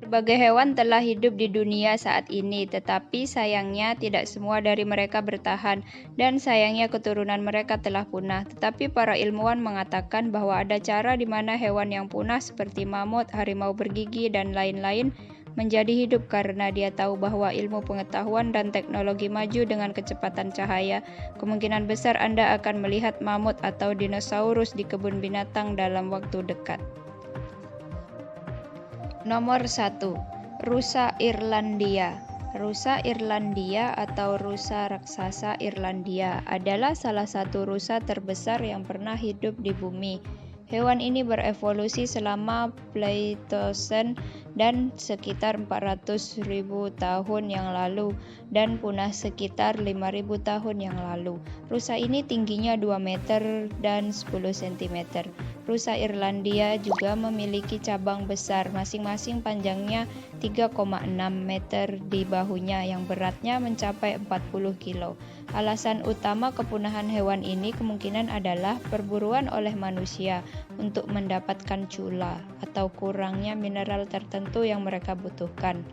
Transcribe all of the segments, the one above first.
Berbagai hewan telah hidup di dunia saat ini, tetapi sayangnya tidak semua dari mereka bertahan, dan sayangnya keturunan mereka telah punah. Tetapi para ilmuwan mengatakan bahwa ada cara di mana hewan yang punah seperti mamut, harimau bergigi, dan lain-lain menjadi hidup karena dia tahu bahwa ilmu pengetahuan dan teknologi maju dengan kecepatan cahaya. Kemungkinan besar Anda akan melihat mamut atau dinosaurus di kebun binatang dalam waktu dekat. Nomor 1. Rusa Irlandia. Rusa Irlandia atau rusa raksasa Irlandia adalah salah satu rusa terbesar yang pernah hidup di bumi. Hewan ini berevolusi selama Pleistocene dan sekitar 400.000 tahun yang lalu dan punah sekitar 5.000 tahun yang lalu. Rusa ini tingginya 2 meter dan 10 cm. Rusa Irlandia juga memiliki cabang besar, masing-masing panjangnya 3,6 meter di bahunya yang beratnya mencapai 40 kilo. Alasan utama kepunahan hewan ini kemungkinan adalah perburuan oleh manusia untuk mendapatkan cula atau kurangnya mineral tertentu yang mereka butuhkan.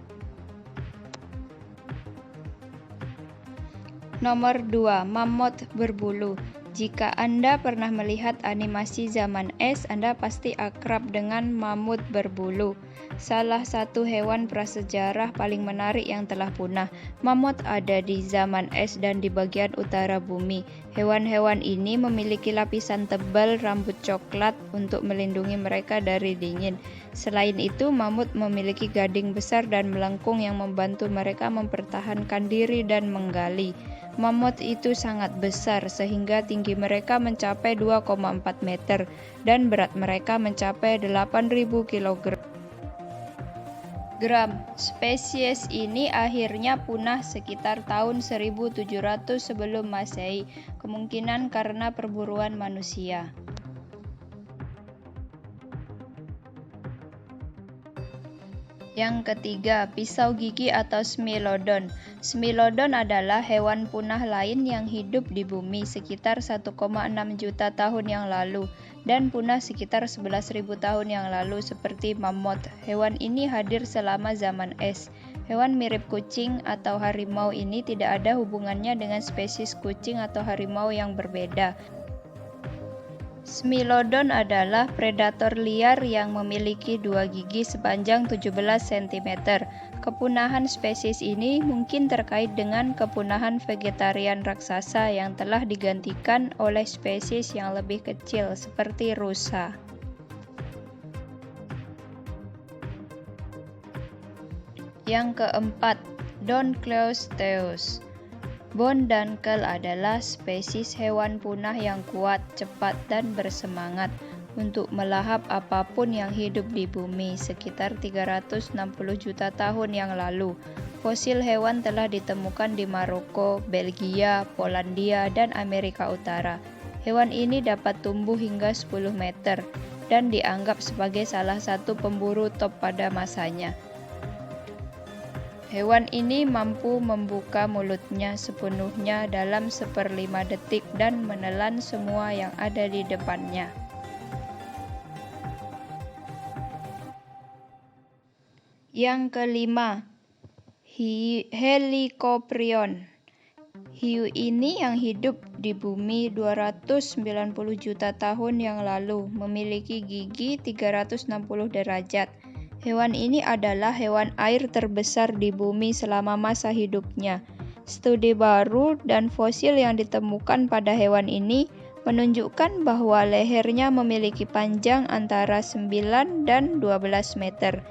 Nomor 2. Mamut berbulu. Jika Anda pernah melihat animasi zaman es, Anda pasti akrab dengan mamut berbulu. Salah satu hewan prasejarah paling menarik yang telah punah. Mamut ada di zaman es dan di bagian utara bumi. Hewan-hewan ini memiliki lapisan tebal rambut coklat untuk melindungi mereka dari dingin. Selain itu, mamut memiliki gading besar dan melengkung yang membantu mereka mempertahankan diri dan menggali. Mamut itu sangat besar sehingga tinggi mereka mencapai 2,4 meter dan berat mereka mencapai 8.000 kg. Spesies ini akhirnya punah sekitar tahun 1700 sebelum Masehi, kemungkinan karena perburuan manusia. Yang ketiga, pisau gigi atau Smilodon. Smilodon adalah hewan punah lain yang hidup di bumi sekitar 1,6 juta tahun yang lalu dan punah sekitar 11.000 tahun yang lalu seperti mamut. Hewan ini hadir selama zaman es. Hewan mirip kucing atau harimau ini tidak ada hubungannya dengan spesies kucing atau harimau yang berbeda. Smilodon adalah predator liar yang memiliki 2 gigi sepanjang 17 cm. Kepunahan spesies ini mungkin terkait dengan kepunahan vegetarian raksasa yang telah digantikan oleh spesies yang lebih kecil seperti rusa. Yang keempat, Donclosteus. Bonduncle adalah spesies hewan punah yang kuat, cepat, dan bersemangat untuk melahap apapun yang hidup di bumi sekitar 360 juta tahun yang lalu. Fosil hewan telah ditemukan di Maroko, Belgia, Polandia, dan Amerika Utara. Hewan ini dapat tumbuh hingga 10 meter dan dianggap sebagai salah satu pemburu top pada masanya. Hewan ini mampu membuka mulutnya sepenuhnya dalam 1/5 detik dan menelan semua yang ada di depannya. Yang kelima, Helicoprion. Hiu ini yang hidup di bumi 290 juta tahun yang lalu, memiliki gigi 360 derajat. Hewan ini adalah hewan air terbesar di bumi selama masa hidupnya. Studi baru dan fosil yang ditemukan pada hewan ini menunjukkan bahwa lehernya memiliki panjang antara 9 dan 12 meter.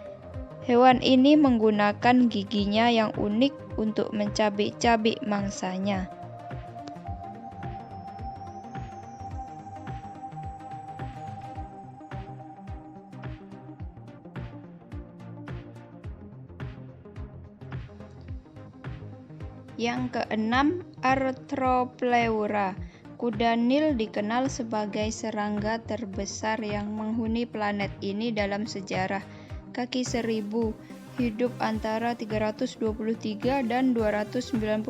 Hewan ini menggunakan giginya yang unik untuk mencabik-cabik mangsanya. Yang keenam, Arthropleura. Kuda Nil dikenal sebagai serangga terbesar yang menghuni planet ini dalam sejarah. Kaki 1000, hidup antara 323 dan 299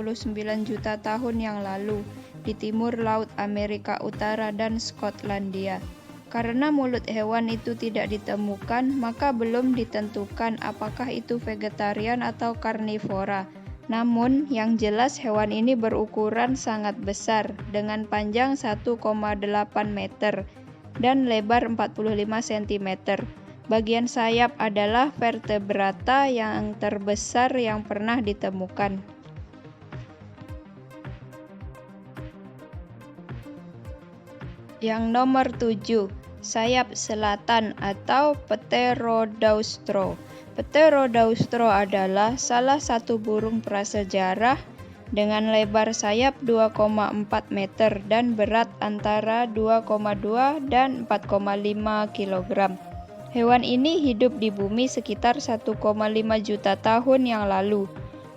juta tahun yang lalu di timur laut Amerika Utara dan Skotlandia. Karena mulut hewan itu tidak ditemukan, maka belum ditentukan apakah itu vegetarian atau karnivora. Namun, yang jelas hewan ini berukuran sangat besar, dengan panjang 1,8 meter dan lebar 45 cm. Bagian sayap adalah vertebrata yang terbesar yang pernah ditemukan. Yang nomor 7, sayap selatan atau Pterodaustro. Pterodaustro adalah salah satu burung prasejarah dengan lebar sayap 2,4 meter dan berat antara 2,2 dan 4,5 kg. Hewan ini hidup di bumi sekitar 1,5 juta tahun yang lalu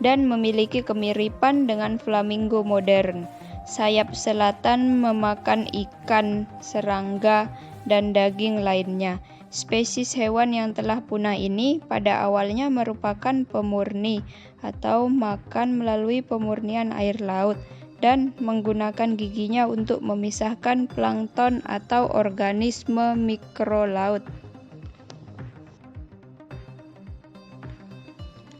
dan memiliki kemiripan dengan flamingo modern. Sayap selatan memakan ikan, serangga, dan daging lainnya. Spesies hewan yang telah punah ini pada awalnya merupakan pemurni atau makan melalui pemurnian air laut dan menggunakan giginya untuk memisahkan plankton atau organisme mikrolaut.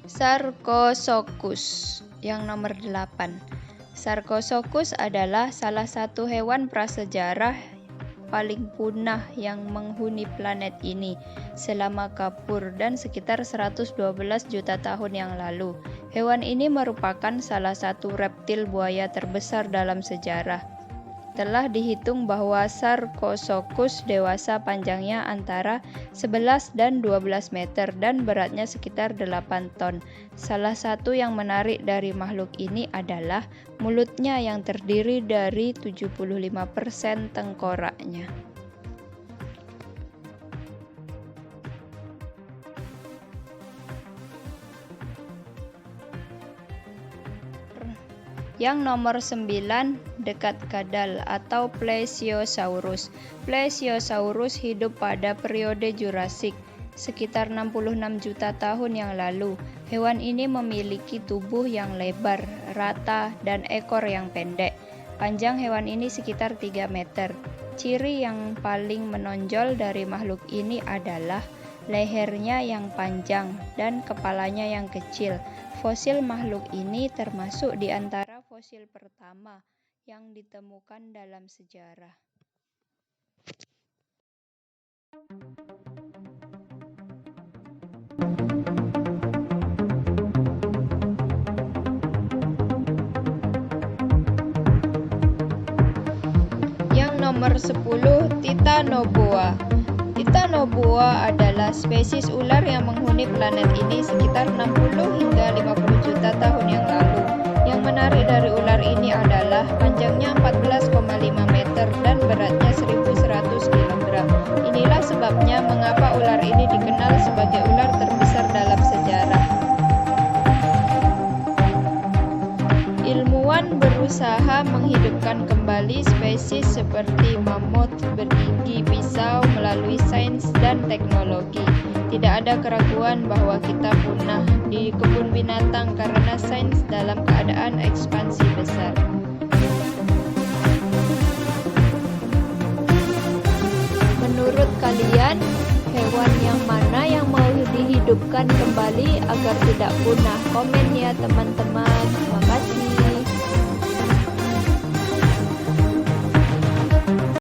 Sarcosuchus yang nomor 8. Sarcosuchus adalah salah satu hewan prasejarah paling punah yang menghuni planet ini selama kapur dan sekitar 112 juta tahun yang lalu. Hewan ini merupakan salah satu reptil buaya terbesar dalam sejarah. Telah dihitung bahwa Sarcosuchus dewasa panjangnya antara 11 dan 12 meter dan beratnya sekitar 8 ton. Salah satu yang menarik dari makhluk ini adalah mulutnya yang terdiri dari 75% tengkoraknya. Yang nomor 9, dekat kadal atau Plesiosaurus. Plesiosaurus hidup pada periode Jurassik, sekitar 66 juta tahun yang lalu. Hewan ini memiliki tubuh yang lebar, rata, dan ekor yang pendek. Panjang hewan ini sekitar 3 meter. Ciri yang paling menonjol dari makhluk ini adalah lehernya yang panjang dan kepalanya yang kecil. Fosil makhluk ini termasuk di antara fosil pertama yang ditemukan dalam sejarah. Yang nomor 10, Titanoboa. Titanoboa adalah spesies ular yang menghuni planet ini sekitar 60 hingga 50 juta tahun yang lalu. Yang menarik dari ular ini adalah panjangnya 14,5 meter dan beratnya 1.100 kg. Inilah sebabnya mengapa ular ini dikenal sebagai ular terbesar dalam sejarah. Ilmuwan berusaha menghidupkan kembali spesies seperti mamut bergigi pisau melalui sains dan teknologi. Tidak ada keraguan bahwa kita punah di kebun binatang karena sains dalam keadaan ekspansi besar. Menurut kalian, hewan yang mana yang mau dihidupkan kembali agar tidak punah? Komen ya teman-teman. Terima kasih.